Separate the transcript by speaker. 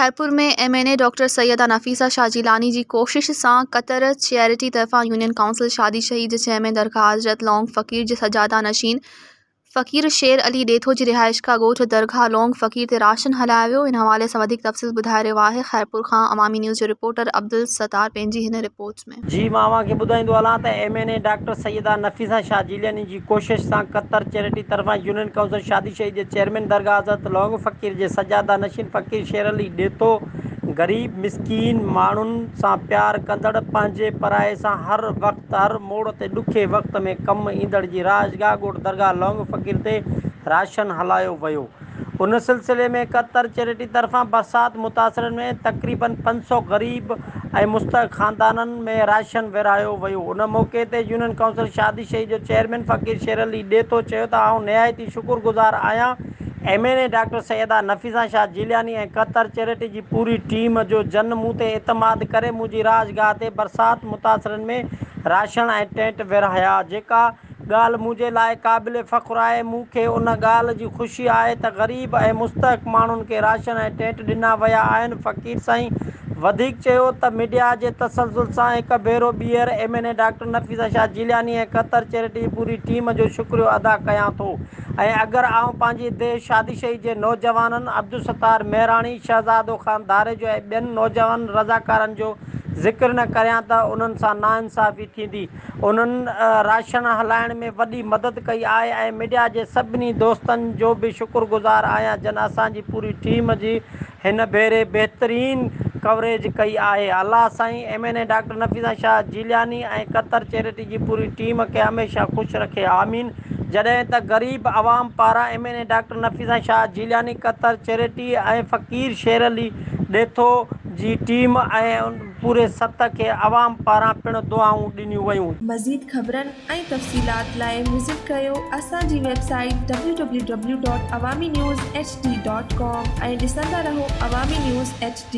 Speaker 1: खैरपुर में MNA doctor Syeda Nafisa Shah Jilani जी कोशिश सां क़तर चैरिटी तरफ़ां यूनियन काउंसिल शादी शहीद चेयरमैन दरगाह हज़रत लौंग फ़कीर जे सजादा नशीन फ़कीर शेर अली डेथो जी रिहाइशगाह ॻोठ दरगाह लौंग फ़कीर ते राशन हलायो वियो। इन हवाले सां वधीक तफ़सील ॿुधाए रहियो आहे खैरपुर खां अवामी न्यूज़ जो रिपोर्टर अब्दुल सत्तार पंहिंजी हिन रिपोर्ट में।
Speaker 2: जी मां अव्हांखे ॿुधाईंदो हलां त MNA डॉक्टर सैयदा नफीसा शाह जिलानी जी कोशिश सां क़तर चैरिटी तरफ़ां यूनियन काउंसिल शादी शहीद जे चेयरमैन दरगाह हज़रत लौंग फ़कीर जे सजादा नशीन फ़कीर शेर अली डेथो ग़रीब मिसकीन माण्हुनि सां प्यार कंदड़ पंहिंजे पराए सां हर वक़्तु हर मोड़ ते ॾुखे वक़्त में कमु ईंदड़ जी राजगाह ॻोठ दरगाह लौंग फ़कीर ते राशन हलायो वियो। उन सिलसिले में क़तर चैरिटी तरफ़ां बरसाति मुतासिरनि में तक़रीबन 500 ग़रीब ऐं मुस्तहक़ ख़ानदाननि में राशन विरहायो वियो। उन मौक़े ते यूनियन काउंसिल शादी शहीद जो चेयरमैन फ़कीर शेर अली डेथो चयो त आउं निहायती शुक्रगुज़ार आहियां MNA डॉक्टर सैयदा नफीसा शाह जिलानी ऐं क़तर चैरिटी जी पूरी टीम जो जन मूं ते एतमाद करे मुंहिंजी राजगाह ते बरसाति मुतासिरनि में राशन ऐं टेंट विरहाया। जेका ॻाल्हि मुंहिंजे लाइ क़ाबिल फ़ख़्रु आहे, मूंखे उन ॻाल्हि जी ख़ुशी आहे त ग़रीब ऐं मुस्तहक़ माण्हुनि खे राशन ऐं टेंट ॾिना विया आहिनि। फ़कीर साईं वधीक चयो त मीडिया जे तसलसल सां हिकु भेरो ॿीहर MNA डॉक्टर नफीसा शाह जिलानी ऐं क़तर चैरिटी जी पूरी टीम जो शुक्रियो अदा कयां थो। ऐं अगरि आउं पंहिंजे देश शादी शहीद जे नौजवाननि अब्दुल सत्तार मेहराणी, शहज़ादो ख़ान दारे जो ऐं ॿियनि नौजवान रज़ाकारनि जो ज़िक्र न करियां त उन्हनि सां नाइंसाफ़ी थींदी। उन्हनि राशन हलाइण में वॾी मदद कई आहे ऐं मीडिया जे सभिनी दोस्तनि जो बि शुक्रगुज़ार आहियां जिन असांजी पूरी टीम जी हिन भेरे बहितरीन कवरेज कई आहे। अल्लाह साईं MNA डॉक्टर नफीसा शाह जिलानी ऐं क़तर चैरिटी जी पूरी टीम खे हमेशह ख़ुशि रखे, आमीन। जॾहिं त ग़रीब आवाम पारां MNA doctor Nafisa Shah Jilani, क़तर charity ऐं फ़कीर शेर अली डेथो जी टीम ऐं पूरे सत खे आवाम पारां पिणु दुआऊं ॾिनियूं वयूं।
Speaker 3: मज़ीद ख़बरनि ऐं तफ़सीलात लाइ विज़िट कयो असांजी वेबसाइट www.awamiNewsHD.com ऐं ॾिसंदा रहो अवामी न्यूज़ HD।